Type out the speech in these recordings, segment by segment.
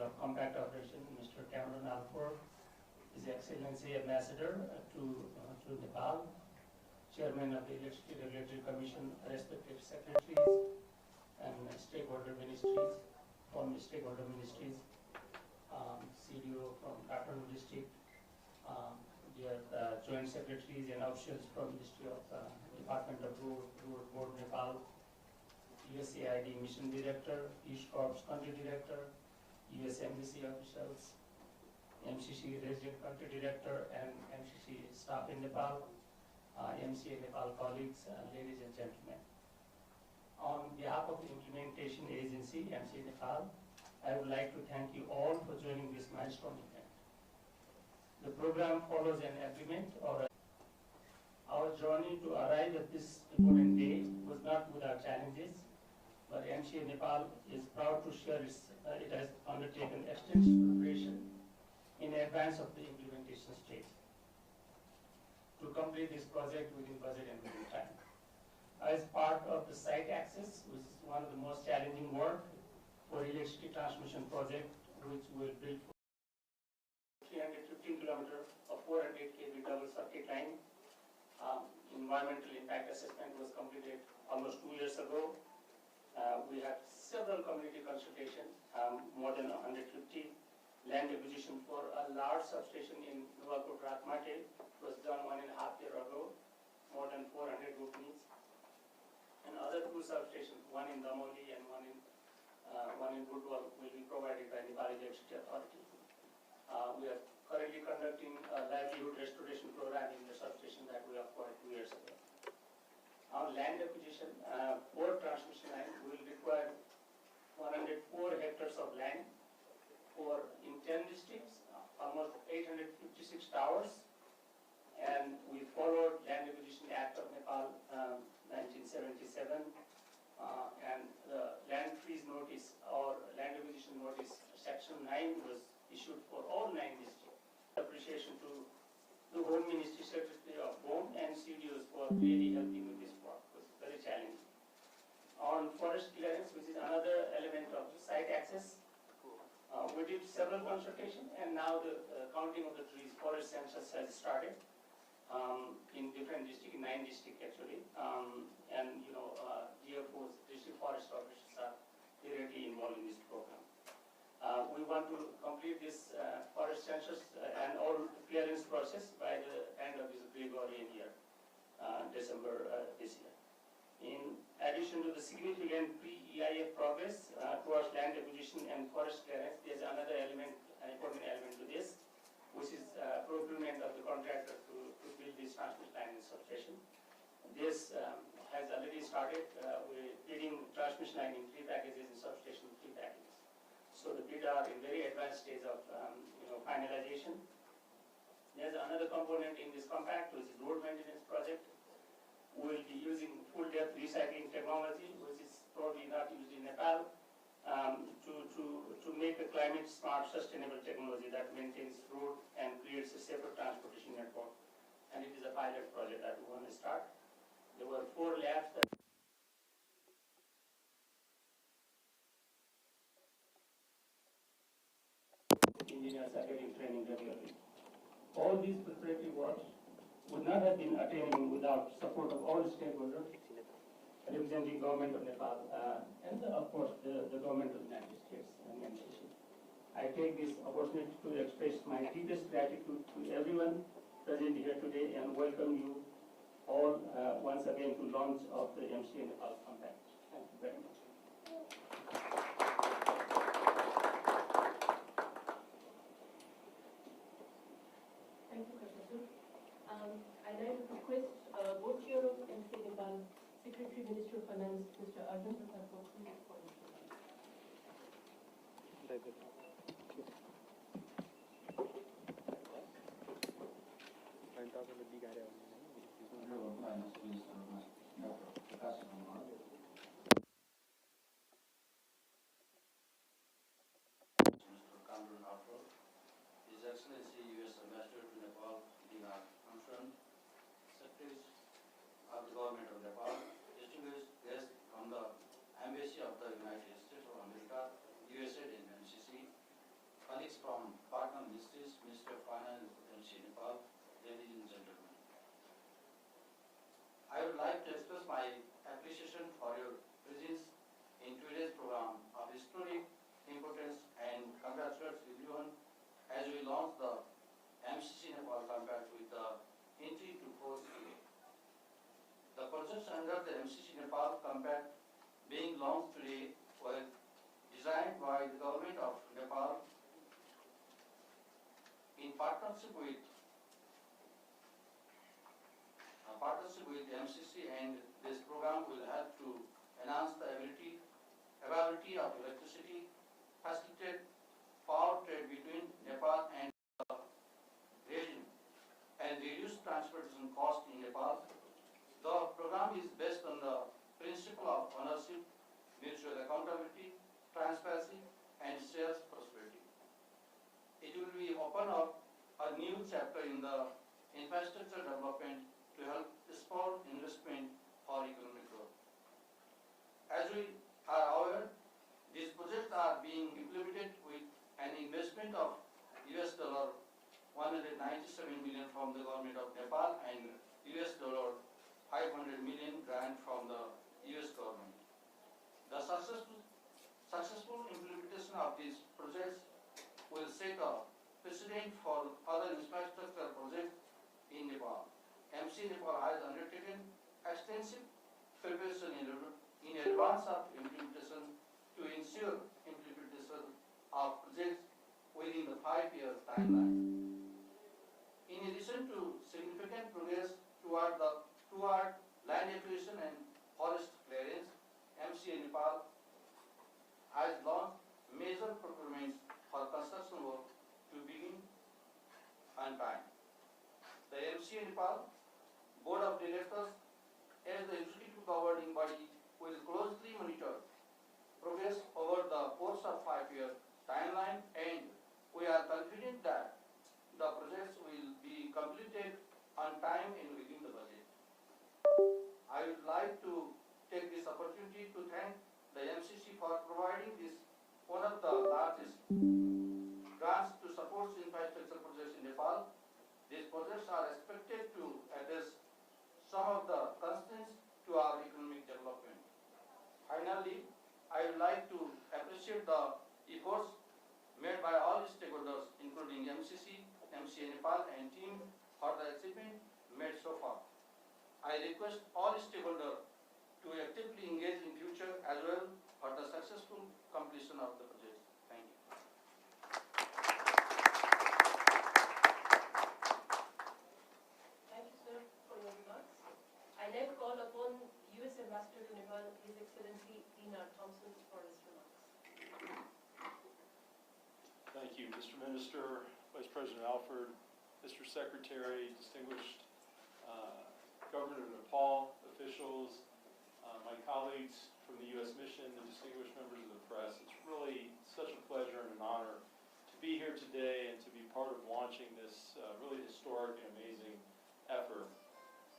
of Compact Operation, Mr. Cameron Alford, His Excellency Ambassador to Nepal, Chairman of the Electricity Regulatory Commission, respective secretaries and stakeholder ministries, from stakeholder ministries, CDO from Kathmandu district, dear joint secretaries and officials from Ministry of Department of Road Board Nepal, USAID Mission Director, East Corps Country Director, US Embassy officials, MCC Resident Country Director and MCC staff in Nepal, MCA Nepal colleagues, ladies and gentlemen. On behalf of the implementation agency, MCA Nepal, I would like to thank you all for joining this milestone event. The program follows an agreement or our journey to arrive at this important day was not without challenges, but MCA Nepal is proud to share it has undertaken extensive preparation in advance of the implementation stage to complete this project within budget and within time. As part of the site access, which is one of the most challenging work for electricity transmission project, which will build 315 kilometers of 400 kV double circuit line. Environmental impact assessment was completed almost 2 years ago. We had several community consultations, more than 150. Land acquisition for a large substation in Nuwakot Rakmate was done 1.5 years ago, more than 400 group needs. And other two substations, one in Damoli and one in Budwal, will be provided by Nepal Electricity Authority. We are currently conducting a livelihood restoration program in the substation that we acquired 2 years ago. Our land acquisition, 4 transmission line will require 104 hectares of land for in 10 districts, almost 856 towers, and we followed Land Acquisition Act of Nepal 1977, and the land freeze notice or land acquisition notice section 9 was issued for all 9 districts. Appreciation to the Home Ministry Secretary of Home and CDOs for really helping with this work. It was very challenging. On forest clearance, which is another element of the site access, we did several consultations, and now the counting of the trees, forest census has started in different districts, 9 districts actually, and DFOs, district forest officers, are directly involved in this program. We want to complete this forest census and all clearance process by the end of this Gregorian year, December this year. In addition to the significant pre-EIF progress towards land acquisition and forest clearance, there is another element, an important element to this, which is procurement of the contractor to build this transmission line and substation. This has already started. We're bidding transmission line in 3 packages and substation in 3 packages. So the bid are in very advanced stage of finalization. There's another component in this compact, which is road maintenance project. We'll be using full depth recycling technology, which is probably not used in Nepal, to make a climate smart, sustainable technology that maintains road and creates a safer transportation network. And it is a pilot project that we want to start. There were 4 labs that engineers are getting training regularly. All these preparatory works would not have been attainable without support of all stakeholders, representing government of Nepal, and of course the government of the United States and MCC. I take this opportunity to express my deepest gratitude to everyone present here today and welcome you all once again to launch of the MCC Nepal Compact. Thank you very much. Thank you, Professor. I now request both Chair of MCC Nepal, Secretary Minister of Finance, Mr. Arjun Prasad, for Prakash Sharan Mahat, Mr. Cameron Alford, His Excellency US Ambassador to Nepal, Secretaries of the Government of Nepal, distinguished guests from the Embassy of the United States of America, USAID and MCC, under the MCC Nepal Compact being launched today were designed by the government of Nepal in partnership with MCC, and this program will help to enhance the availability of electricity, facilitate power trade between Nepal and the region, and reduce transportation costs in Nepal. The program is based on the principle of ownership, mutual accountability, transparency, and shared prosperity. It will be open up a new chapter in the infrastructure development to help spur investment for economic growth. As we are aware, these projects are being implemented with an investment of $197 million from the government of Nepal and $500 million grant from the US government. The successful implementation of these projects will set a precedent for other infrastructure projects in Nepal. MC Nepal has undertaken extensive preparation in advance of implementation to ensure implementation of projects within the 5-year timeline. In addition to significant progress toward land acquisition and forest clearance, MCA Nepal has launched major procurements for construction work to begin on time. The MCA Nepal Board of Directors, as the executive governing body, will closely monitor progress over the course of 5-year timeline, and we are confident that the projects will be completed on time and within the budget. I would like to take this opportunity to thank the MCC for providing this one of the largest grants to support infrastructure projects in Nepal. These projects are expected to address some of the constraints to our economic development. Finally, I would like to appreciate the efforts made by all stakeholders, including MCC, MCA Nepal, and team for the achievement made so far. I request all stakeholders to actively engage in future as well for the successful completion of the project. Thank you. Thank you, sir, for your remarks. I now call upon U.S. Ambassador to Nepal, His Excellency Dina Thompson, for his remarks. Thank you, Mr. Minister, Vice President Alford, Mr. Secretary, distinguished Government of Nepal, officials, my colleagues from the U.S. Mission, the distinguished members of the press. It's really such a pleasure and an honor to be here today and to be part of launching this really historic and amazing effort.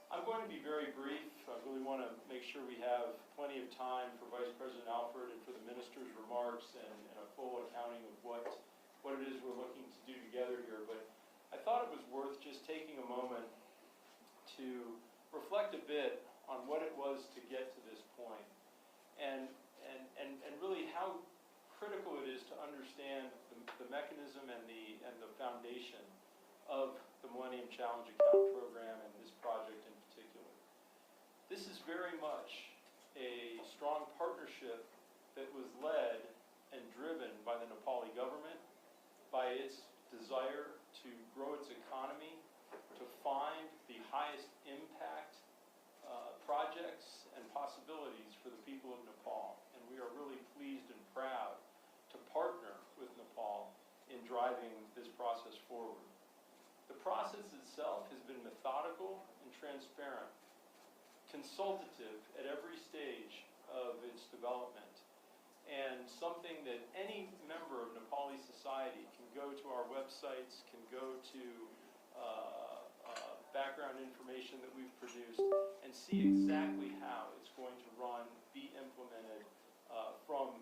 I'm going to be very brief. I really want to make sure we have plenty of time for Vice President Alford and for the Minister's remarks and a full accounting of what it is we're looking to do together here. But I thought it was worth just taking a moment to reflect a bit on what it was to get to this point and really how critical it is to understand the mechanism and the foundation of the Millennium Challenge Account Program and this project in particular. This is very much a strong partnership that was led and driven by the Nepali government, by its desire to grow its economy, to find the highest impact projects and possibilities for the people of Nepal. And we are really pleased and proud to partner with Nepal in driving this process forward. The process itself has been methodical and transparent, consultative at every stage of its development, and something that any member of Nepali society can go to our websites, can go to background information that we've produced, and see exactly how it's going to run, be implemented from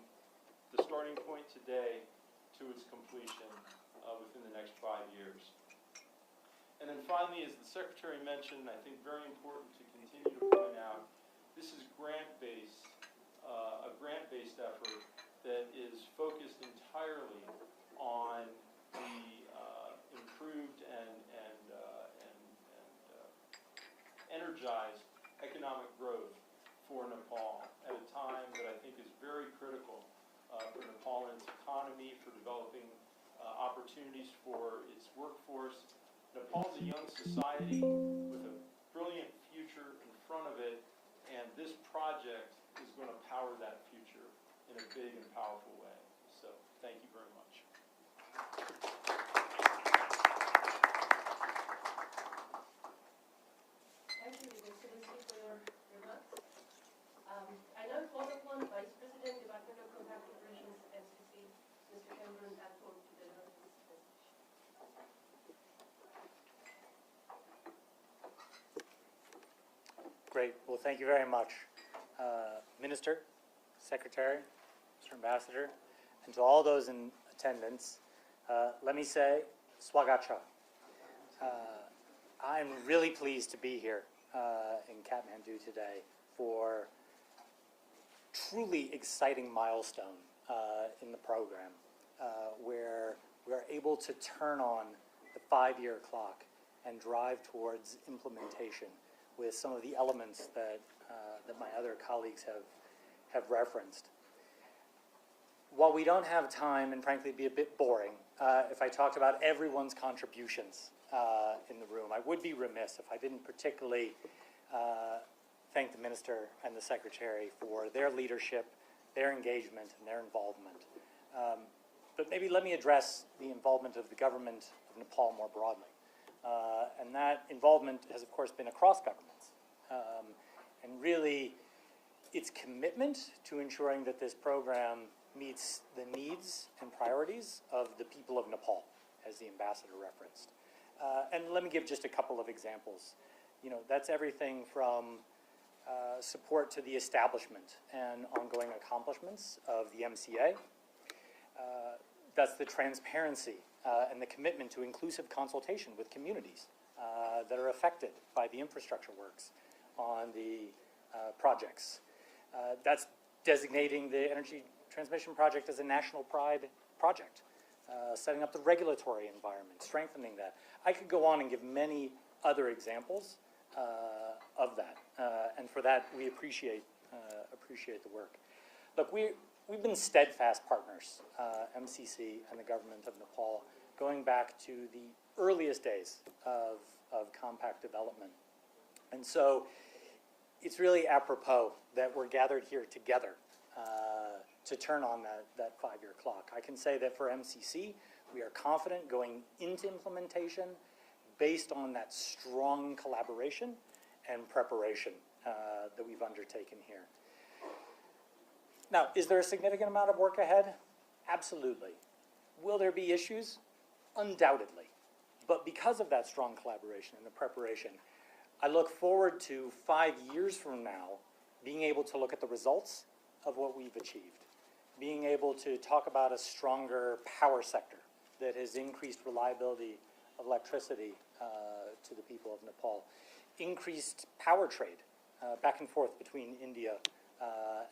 the starting point today to its completion within the next 5 years. And then finally, as the Secretary mentioned, I think very important to continue to point out, this is grant-based, a grant-based effort that is focused entirely on the improved and energized economic growth for Nepal at a time that I think is very critical for Nepal and its economy, for developing opportunities for its workforce. Nepal is a young society with a brilliant future in front of it, and this project is going to power that future in a big and powerful way. So thank you very much. Thank you, Mr. Minister, for your remarks. I now call upon Vice President, Department of Compact Operations, MCC, Mr. Cameron Atwood, to deliver his message. Great. Well, thank you very much, Minister, Secretary, Mr. Ambassador, and to all those in attendance, let me say, Swagacha. I'm really pleased to be here in Kathmandu today for truly exciting milestone in the program where we are able to turn on the 5-year clock and drive towards implementation with some of the elements that my other colleagues have referenced. While we don't have time, and frankly it'd be a bit boring, if I talked about everyone's contributions in the room, I would be remiss if I didn't particularly thank the Minister and the Secretary for their leadership, their engagement, and their involvement. But maybe let me address the involvement of the government of Nepal more broadly. And that involvement has, of course, been across governments. And really, its commitment to ensuring that this program meets the needs and priorities of the people of Nepal, as the ambassador referenced. And let me give just a couple of examples. You know, that's everything from support to the establishment and ongoing accomplishments of the MCA. That's the transparency and the commitment to inclusive consultation with communities that are affected by the infrastructure works on the projects. That's designating the energy transmission project as a national pride project, setting up the regulatory environment, strengthening that. I could go on and give many other examples of that, and for that we appreciate the work. Look, we've been steadfast partners, MCC and the government of Nepal, going back to the earliest days of compact development. And so it's really apropos that we're gathered here together to turn on that 5-year clock. I can say that for MCC, we are confident going into implementation based on that strong collaboration and preparation that we've undertaken here. Now, is there a significant amount of work ahead? Absolutely. Will there be issues? Undoubtedly. But because of that strong collaboration and the preparation, I look forward to 5 years from now being able to look at the results of what we've achieved, being able to talk about a stronger power sector that has increased reliability of electricity to the people of Nepal, increased power trade back and forth between India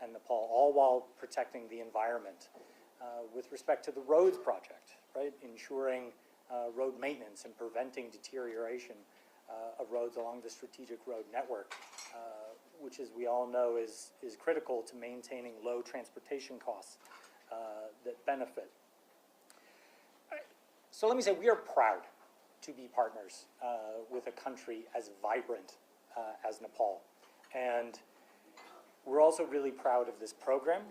and Nepal, all while protecting the environment. With respect to the roads project, right, ensuring road maintenance and preventing deterioration of roads along the strategic road network, which, as we all know, is critical to maintaining low transportation costs that benefit. So let me say, we are proud to be partners with a country as vibrant as Nepal. And we're also really proud of this program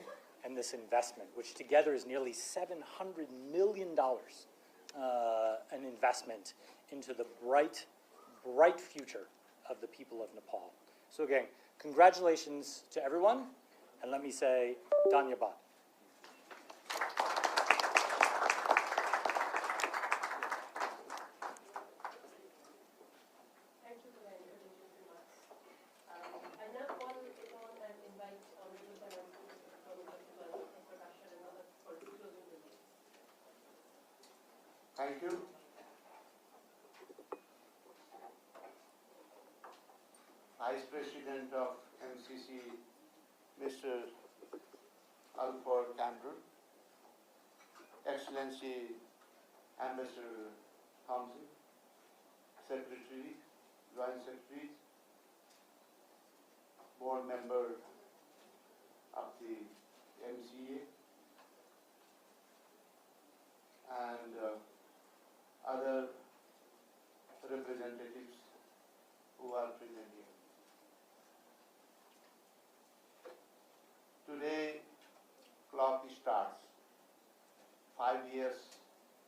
and this investment, which together is nearly $700 million, an investment into the bright future of the people of Nepal. So again, congratulations to everyone, and let me say, Dhanyabad. Thank you for that introductory remarks. I now call upon and invite Honorable Finance Minister from Nepal, Prakash Sharan Mahat, for his closing remarks. Thank you. Vice President of MCC, Mr. Alfred Cameron, Excellency Ambassador Thompson, Secretary, Joint Secretaries, Board Member of the MCA and other representatives who are present here. Today, clock starts. 5 years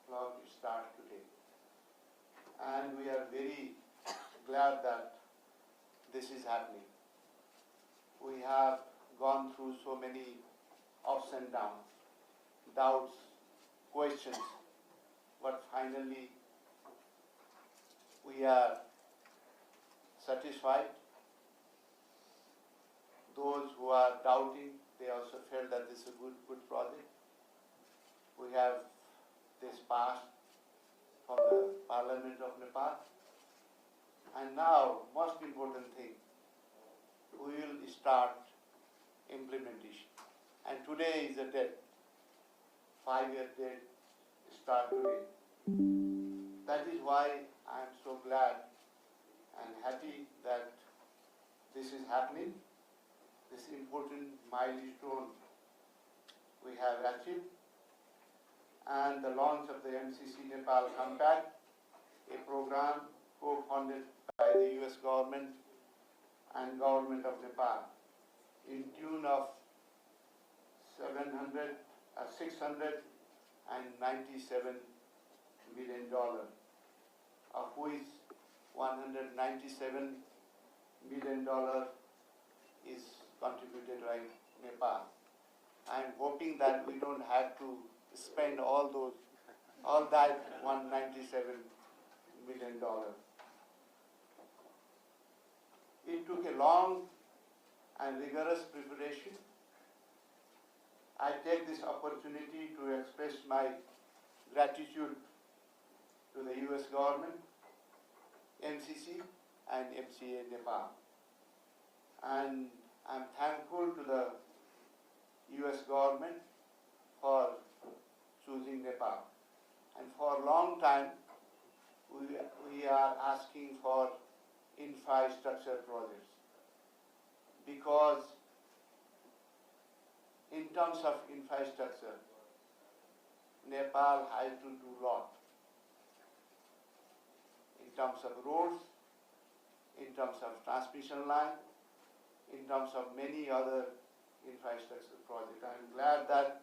clock starts today. And we are very glad that this is happening. We have gone through so many ups and downs, doubts, questions, but finally we are satisfied. Those who are doubting, they also felt that this is a good project. We have this passed from the Parliament of Nepal. And now, most important thing, we will start implementation. And today is the date, 5-year date, start today. That is why I am so glad and happy that this is happening. This important milestone we have achieved. And the launch of the MCC Nepal Compact, a program co-funded by the US government and government of Nepal in tune of $697 million, of which $197 million is contributed by Nepal. I am hoping that we don't have to spend all that $197 million. It took a long and rigorous preparation. I take this opportunity to express my gratitude to the US government, MCC and MCA Nepal. And I'm thankful to the US government for choosing Nepal. And for a long time, we are asking for infrastructure projects, because in terms of infrastructure, Nepal has to do a lot. In terms of roads, in terms of transmission line, in terms of many other infrastructure projects. I am glad that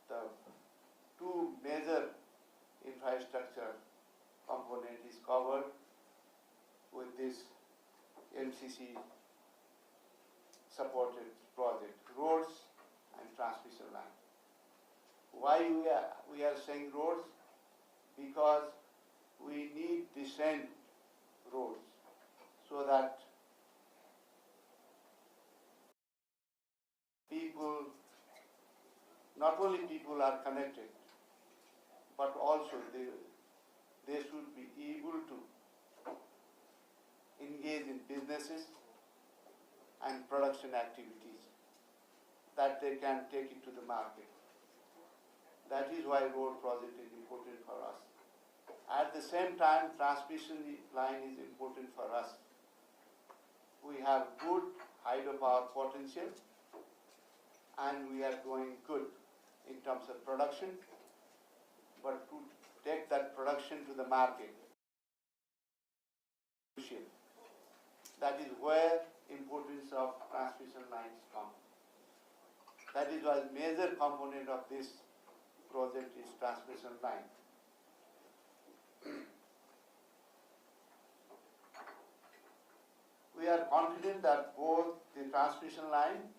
the two major infrastructure component is covered with this MCC supported project, roads and transmission line. Why we are saying roads? Because we need decent roads so that people, not only people are connected, but also they should be able to engage in businesses and production activities, that they can take it to the market. That is why road project is important for us. At the same time, transmission line is important for us. We have good hydropower potential and we are going good in terms of production, but to take that production to the market, that is where importance of transmission lines come. That is why major component of this project is transmission line. We are confident that both the transmission line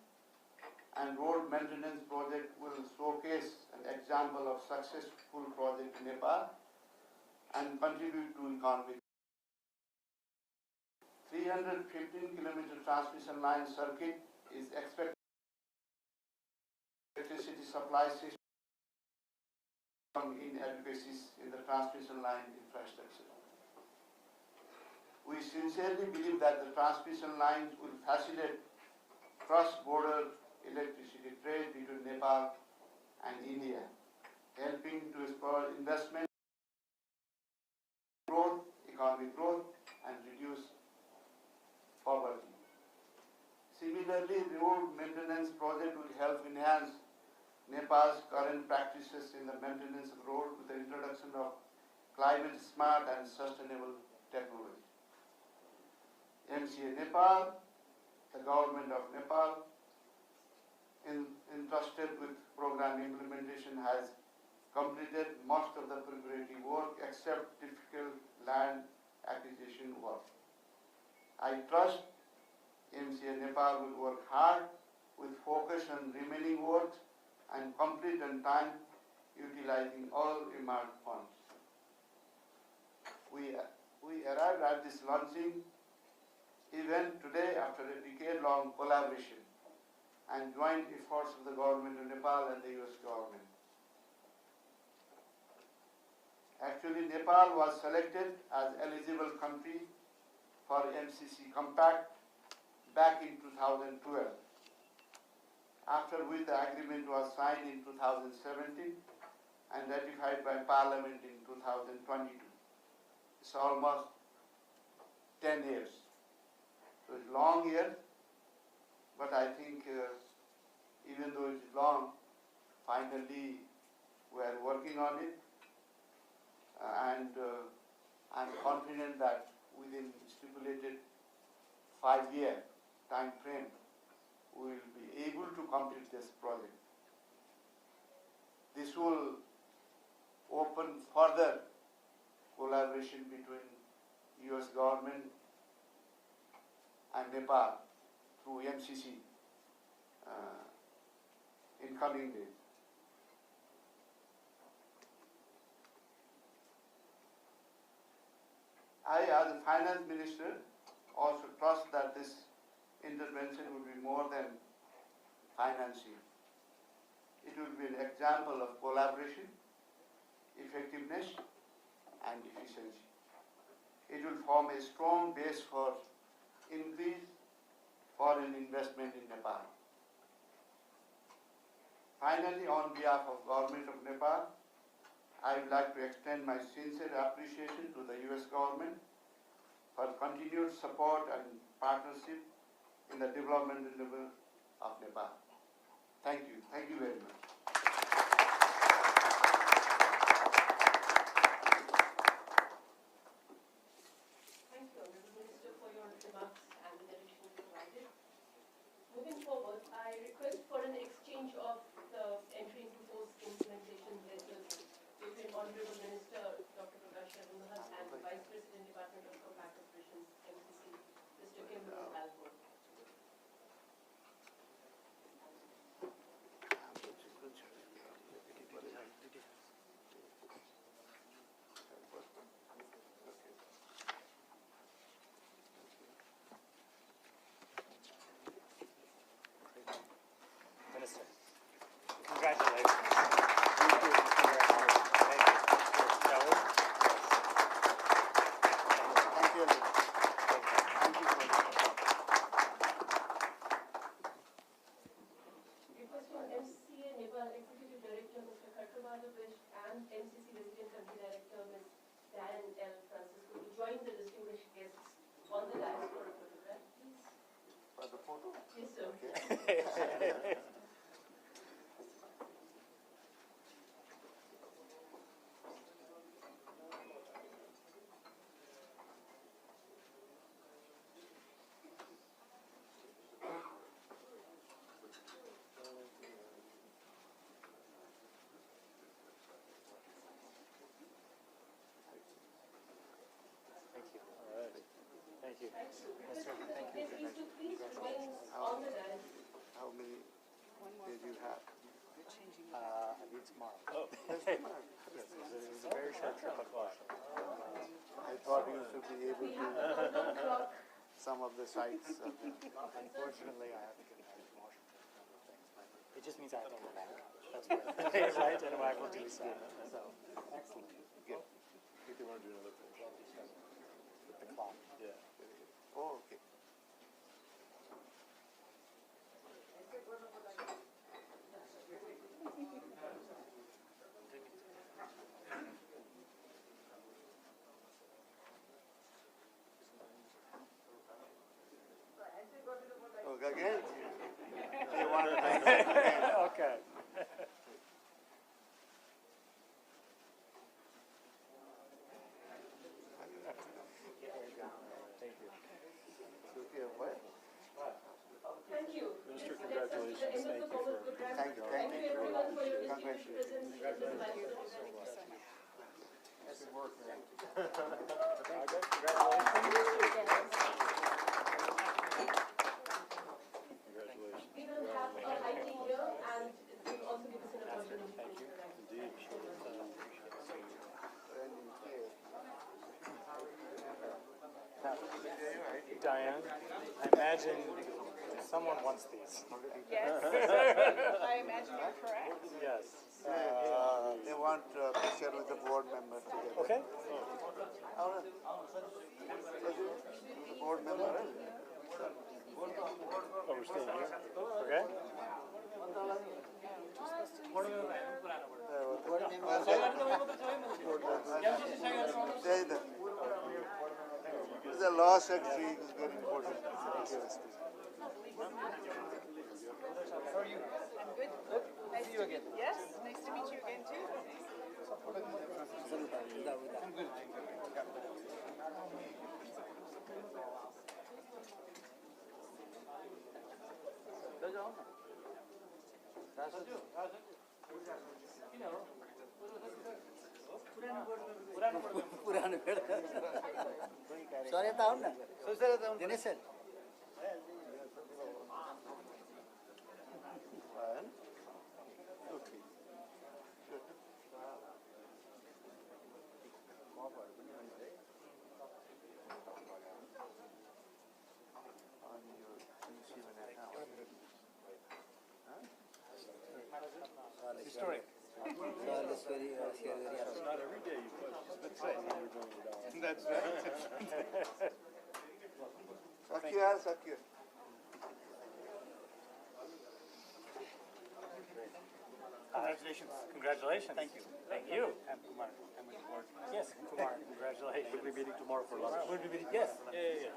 and road maintenance project will showcase an example of successful project in Nepal and contribute to economic. 315-kilometer transmission line circuit is expected electricity supply system inadequacies in the transmission line infrastructure. We sincerely believe that the transmission lines will facilitate cross-border electricity trade between Nepal and India, helping to spur investment, growth, economic growth, and reduce poverty. Similarly, Similarly, road maintenance project will help enhance Nepal's current practices in the maintenance of road with the introduction of climate smart and sustainable technology. MCA Nepal, the government of Nepal, entrusted with program implementation, has completed most of the preparatory work except difficult land acquisition work. I trust MCA Nepal will work hard with focus on remaining works and complete on time, utilizing all earmarked funds. We arrived at this launching event today after a decade-long collaboration and joint efforts of the government of Nepal and the US government. Actually, Nepal was selected as eligible country for MCC Compact back in 2012, after which the agreement was signed in 2017 and ratified by Parliament in 2022. It's almost 10 years. So it's long years, but I think even though it's long, finally we are working on it, and I'm confident that within stipulated 5-year time frame, we will be able to complete this project. This will open further collaboration between US government and Nepal through MCC in coming days. I, as a finance minister, also trust that this intervention will be more than financing. It will be an example of collaboration, effectiveness, and efficiency. It will form a strong base for increased foreign investment in Nepal. Finally, on behalf of Government of Nepal, I would like to extend my sincere appreciation to the US government for continued support and partnership in the development of Nepal. Thank you. Thank you very much. Thank you, Honorable Minister, for your remarks and the direction provided. Moving forward, I request for an exchange of the entry into force implementation letters between Honorable Minister Dr. Prakash Sharan Mahat and Vice President, Department of Compact Operations, MCC, Mr. Kimberly Alford. Minister, congratulations. Thank you. Thank you. Shall we? Thank you. Thank you for the support. Requesting MCA Nepal Executive Director Mr. Kharkhavalovic and MCC Resident Country Director Ms. Diane L. Francisco to join the distinguished guests on the dais for a photograph, please. For the photo? Yes, sir. Okay. Thank you. All right. Thank you. Thank you. Minister, Requesting the thank you. attendees to please remain on the dais. How many did you have? I leave tomorrow. Oh. It was a very short trip, unfortunately. I thought you should be able We have to the countdown clock. some of the sites. Unfortunately, I have to get back to Washington for other things, but it just means I have to go back. That's right. Right, and I will do so. So, excellent. Good. If you want to do another picture. With the clock. Yeah. Oh, okay. Okay, again? program. Thank you. Thank you everyone for your distinguished Congratulations. presence in this milestone. Good work, man. Congratulations. We will have a hiking here and it will also give us an opportunity to interact. Indeed. Diane, I imagine someone wants these. Yes, I imagine you're correct. Yes. They want a picture with the board members together. Okay. Board member. Oh, we're staying here? Okay. The law secretary is very important. I'm good. Nice to see you again. Yes, nice to meet you again too. Sorry, down na. Dinesh sir. Historic. So that's very Not every day you put, just been saying you're going to die. That's right. Sakya. Congratulations. Congratulations. Thank you. Thank you. I'm Kumar. Yes, Kumar. Congratulations. We'll be meeting tomorrow for lunch. We'll be meeting. Yes. Yeah.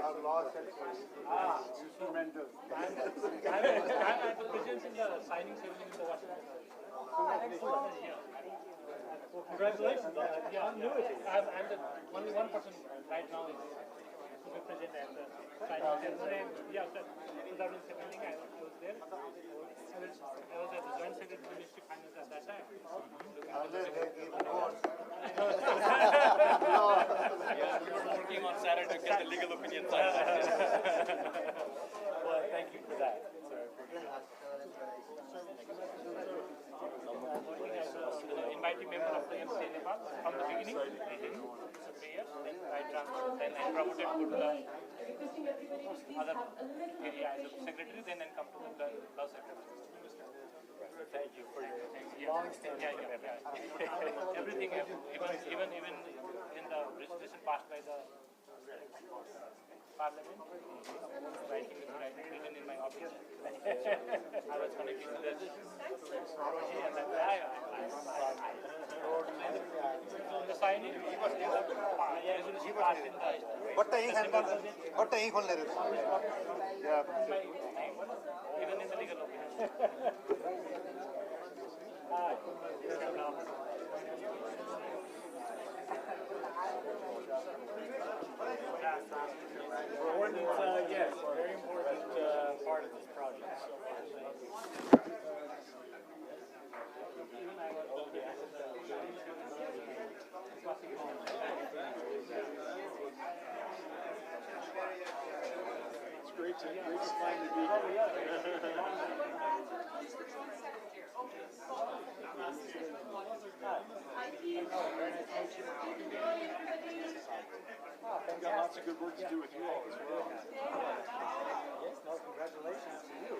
Our law secretary. Instrumental. I'm at the presence in the signing ceremony in the Washington. Congratulations. Yeah, I'm the only one person right now is to be present at the signing ceremony. Yeah, so 2017 I was there. I was at the joint secretary of the Ministry of Finance at that time. Working on Saturday to get the legal opinion side. Well, thank you for that. Inviting member of the MCC Nepal from the beginning. So 3 years. Then I transferred. Then I promoted to the Requesting everybody to please other have a little area as a secretary. Then I come to the law secretary. Thank you for your long-standing commitment. Everything, even in the resolution passed by the parliament, writing is written in my office. I was connecting to the and then the signing was in the resolution passed in the even in the legal opinion. Yes, very important part of this project. It's great to finally be here. I've got lots of good work to do with you all as well. Yes, no, congratulations to you.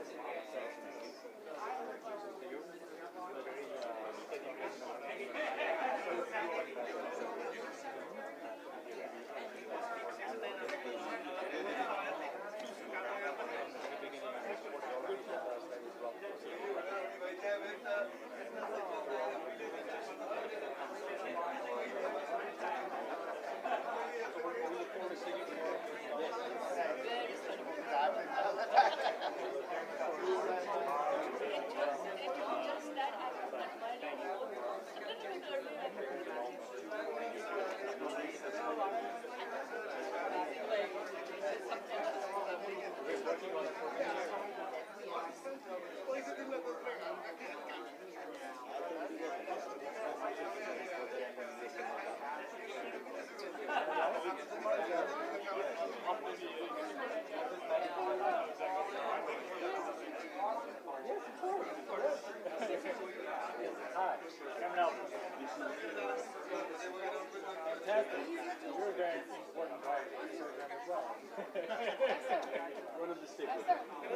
sir.